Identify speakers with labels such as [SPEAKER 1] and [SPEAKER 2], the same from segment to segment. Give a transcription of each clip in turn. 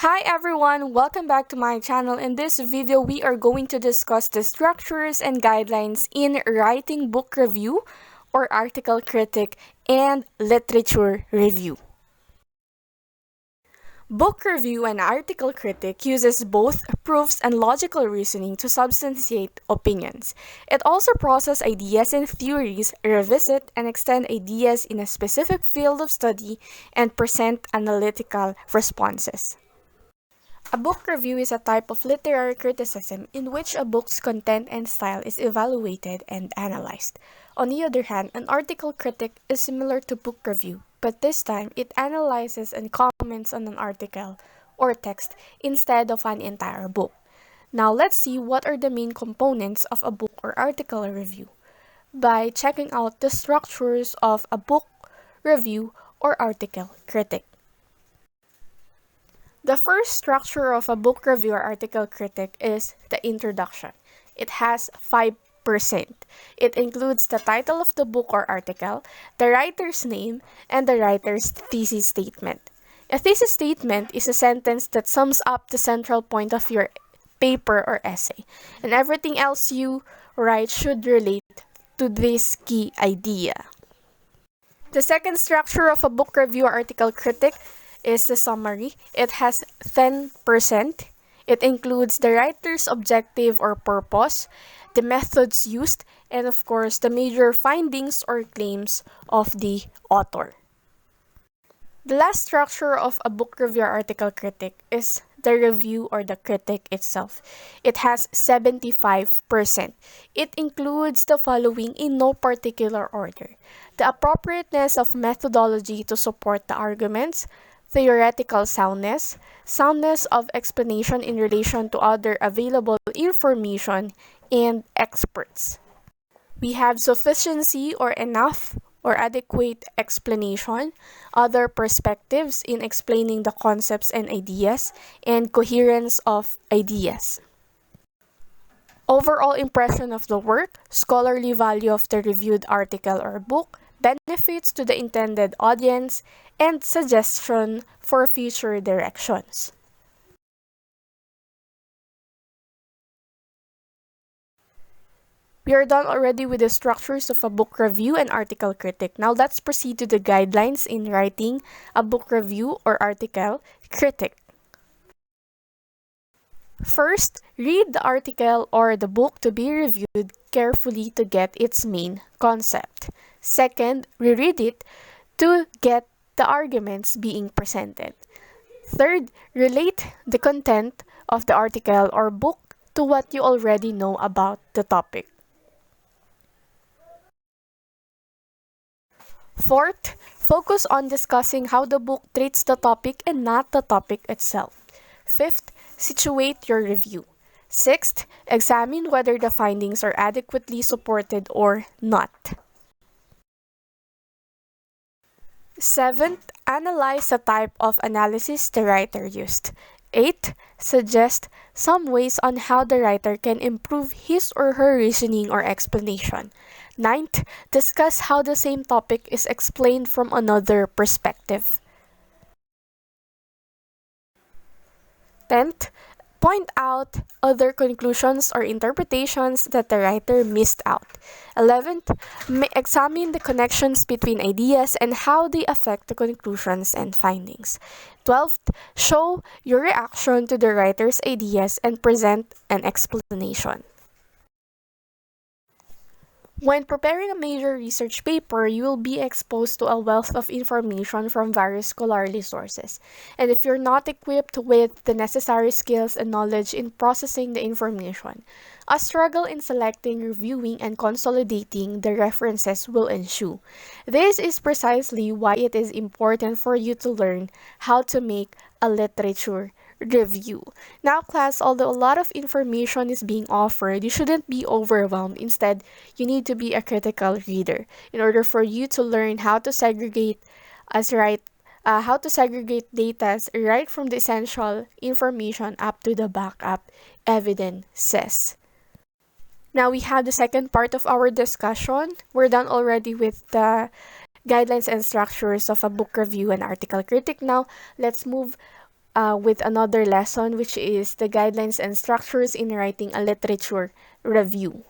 [SPEAKER 1] Hi everyone, welcome back to my channel. In this video, we are going to discuss the structures and guidelines in writing book review or article critic and literature review. Book review and article critic uses both proofs and logical reasoning to substantiate opinions. It also processes ideas and theories, revisit and extend ideas in a specific field of study, and present analytical responses. A book review is a type of literary criticism in which a book's content and style is evaluated and analyzed. On the other hand, an article critic is similar to book review, but this time it analyzes and comments on an article or text instead of an entire book. Now let's see what are the main components of a book or article review by checking out the structures of a book review or article critic. The first structure of a book review or article critic is the introduction. It has 5%. It includes the title of the book or article, the writer's name, and the writer's thesis statement. A thesis statement is a sentence that sums up the central point of your paper or essay, and everything else you write should relate to this key idea. The second structure of a book review or article critic is the summary. It has 10%. It includes the writer's objective or purpose, the methods used, and of course, the major findings or claims of the author. The last structure of a book review or article critic is the review or the critic itself. It has 75%. It includes the following in no particular order: the appropriateness of methodology to support the arguments, theoretical soundness, soundness of explanation in relation to other available information, and experts. We have sufficiency or enough or adequate explanation, other perspectives in explaining the concepts and ideas, and coherence of ideas. Overall impression of the work, scholarly value of the reviewed article or book, benefits to the intended audience, and suggestion for future directions. We are done already with the structures of a book review and article critic. Now let's proceed to the guidelines in writing a book review or article critic. First, read the article or the book to be reviewed carefully to get its main concept. Second, reread it to get the arguments being presented. Third, relate the content of the article or book to what you already know about the topic. Fourth, focus on discussing how the book treats the topic and not the topic itself. Fifth, situate your review. Sixth, examine whether the findings are adequately supported or not. Seventh, analyze the type of analysis the writer used. Eighth, suggest some ways on how the writer can improve his or her reasoning or explanation. Ninth, discuss how the same topic is explained from another perspective. 10th, point out other conclusions or interpretations that the writer missed out. 11th, examine the connections between ideas and how they affect the conclusions and findings. 12th, show your reaction to the writer's ideas and present an explanation. When preparing a major research paper, you will be exposed to a wealth of information from various scholarly sources. And if you're not equipped with the necessary skills and knowledge in processing the information, a struggle in selecting, reviewing, and consolidating the references will ensue. This is precisely why it is important for you to learn how to make a literature review. Now, class, although a lot of information is being offered, you shouldn't be overwhelmed. Instead, you need to be a critical reader in order for you to learn how to segregate data right from the essential information up to the backup evidences. Now we have the second part of our discussion. We're done already with the guidelines and structures of a book review and article critic. Now let's move with another lesson, which is the guidelines and structures in writing a literature review.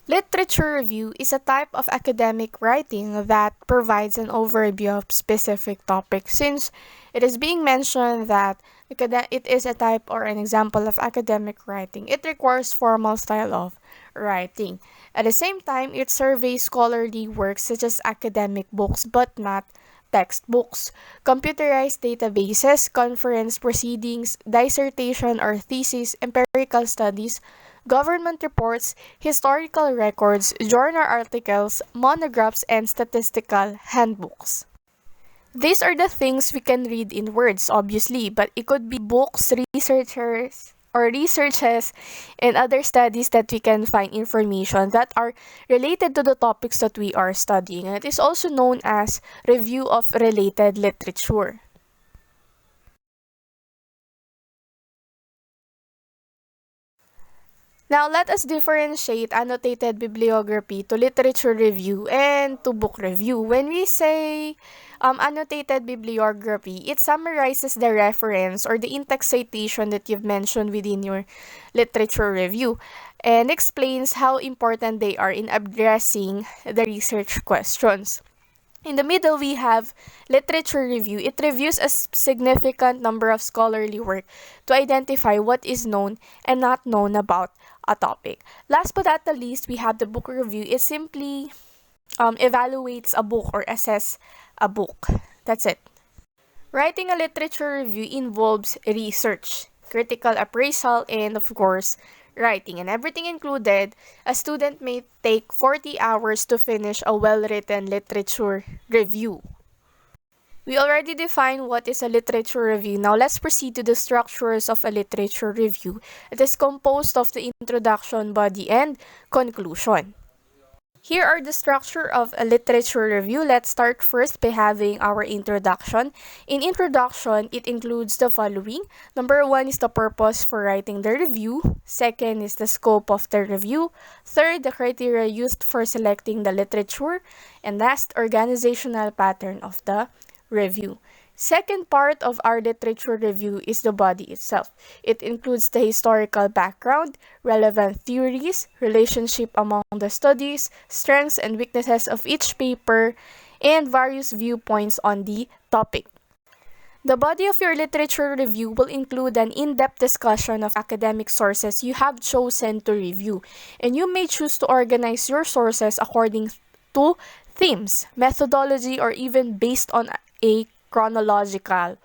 [SPEAKER 1] Literature review is a type of academic writing that provides an overview of specific topics. Since it is being mentioned that it is a type or an example of academic writing, it requires formal style of writing. At the same time, it surveys scholarly works such as academic books but not textbooks, computerized databases, conference proceedings, dissertation or thesis, empirical studies, government reports, historical records, journal articles, monographs, and statistical handbooks. These are the things we can read in words, obviously, but it could be books, researchers, or researches, and other studies that we can find information that are related to the topics that we are studying. And it is also known as review of related literature. Now, let us differentiate annotated bibliography to literature review and to book review. When we say annotated bibliography, it summarizes the reference or the in-text citation that you've mentioned within your literature review and explains how important they are in addressing the research questions. In the middle, we have literature review. It reviews a significant number of scholarly work to identify what is known and not known about a topic. Last but not the least, we have the book review. It simply evaluates a book or assess a book. That's it. Writing a literature review involves research, critical appraisal, and of course, writing. And everything included, a student may take 40 hours to finish a well-written literature review. We already defined what is a literature review. Now let's proceed to the structures of a literature review. It is composed of the introduction, body, and conclusion. Here are the structure of a literature review. Let's start first by having our introduction. In introduction, it includes the following. Number 1 is the purpose for writing the review. Second is the scope of the review. Third, the criteria used for selecting the literature. And last, organizational pattern of the review. Second part of our literature review is the body itself. It includes the historical background, relevant theories, relationship among the studies, strengths and weaknesses of each paper, and various viewpoints on the topic. The body of your literature review will include an in-depth discussion of academic sources you have chosen to review, and you may choose to organize your sources according to themes, methodology, or even based on a chronological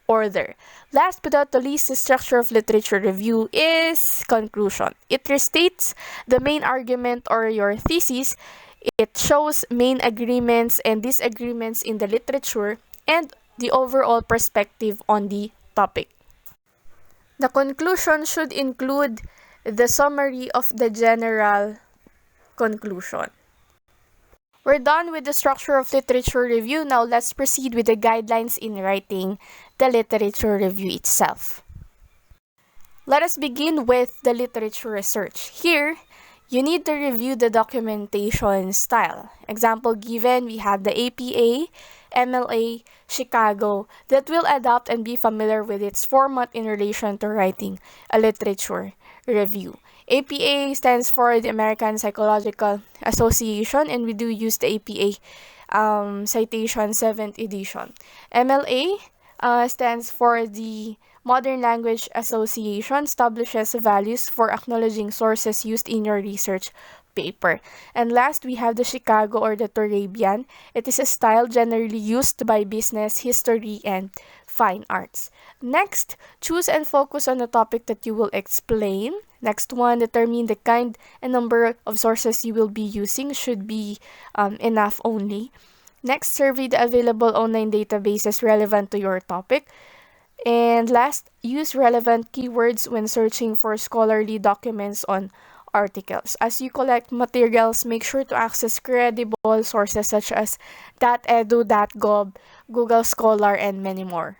[SPEAKER 1] order. Last but not the least, the structure of literature review is conclusion. It restates the main argument or your thesis. It shows main agreements and disagreements in the literature and the overall perspective on the topic. The conclusion should include the summary of the general conclusion. We're done with the structure of literature review. Now let's proceed with the guidelines in writing the literature review itself. Let us begin with the literature research. Here, you need to review the documentation style. Example given, we have the APA, MLA, Chicago that will adapt and be familiar with its format in relation to writing a literature review. APA stands for the American Psychological Association, and we do use the APA citation 7th edition. MLA stands for the Modern Language Association, establishes values for acknowledging sources used in your research paper. And last, we have the Chicago or the Turabian. It is a style generally used by business, history, and fine arts. Next, choose and focus on the topic that you will explain. Next one, determine the kind and number of sources you will be using. Should be enough only. Next, survey the available online databases relevant to your topic. And last, use relevant keywords when searching for scholarly documents on articles. As you collect materials, make sure to access credible sources such as .edu, .gov, Google Scholar, and many more.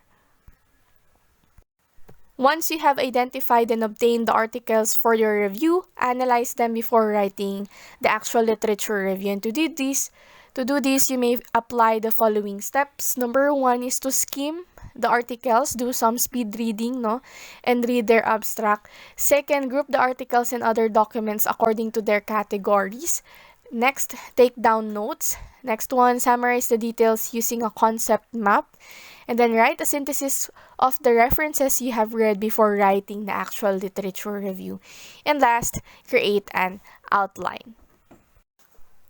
[SPEAKER 1] Once you have identified and obtained the articles for your review, analyze them before writing the actual literature review. And to do this, To do this, you may apply the following steps. Number one is to skim the articles, do some speed reading, no, and read their abstract. Second, group the articles and other documents according to their categories. Next, take down notes. Next one, summarize the details using a concept map. And then write a synthesis of the references you have read before writing the actual literature review. And last, create an outline.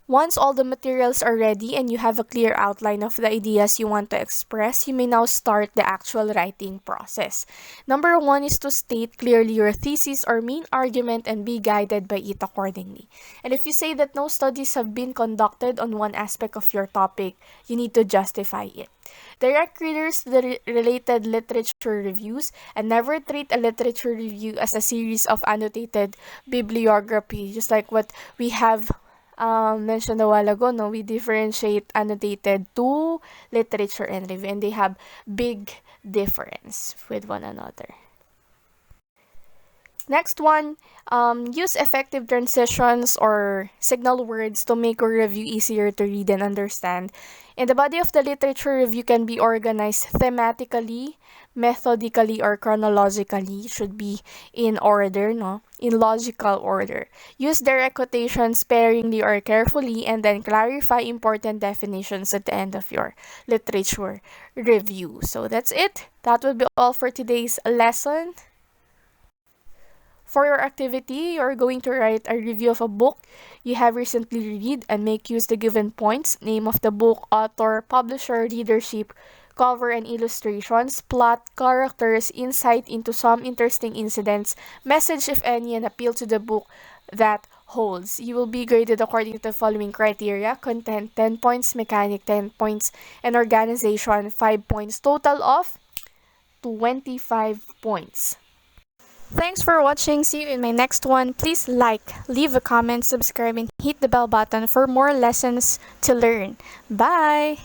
[SPEAKER 1] Once all the materials are ready and you have a clear outline of the ideas you want to express, you may now start the actual writing process. Number one is to state clearly your thesis or main argument and be guided by it accordingly. And if you say that no studies have been conducted on one aspect of your topic, you need to justify it. Direct readers to the related literature reviews and never treat a literature review as a series of annotated bibliography, just like what we have mentioned a while ago. No, we differentiate annotated to literature and review, and they have big difference with one another. Next one, use effective transitions or signal words to make your review easier to read and understand. And the body of the literature review can be organized thematically, methodically, or chronologically. It should be in order, no? In logical order. Use direct quotations sparingly or carefully, and then clarify important definitions at the end of your literature review. So that's it. That would be all for today's lesson. For your activity, you're going to write a review of a book you have recently read and make use the given points: name of the book, author, publisher, readership, cover and illustrations, plot, characters, insight into some interesting incidents, message if any, and appeal to the book that holds. You will be graded according to the following criteria: content 10 points, mechanic 10 points, and organization 5 points, total of 25 points. Thanks for watching. See you in my next one. Please like, leave a comment, subscribe, and hit the bell button for more lessons to learn. Bye!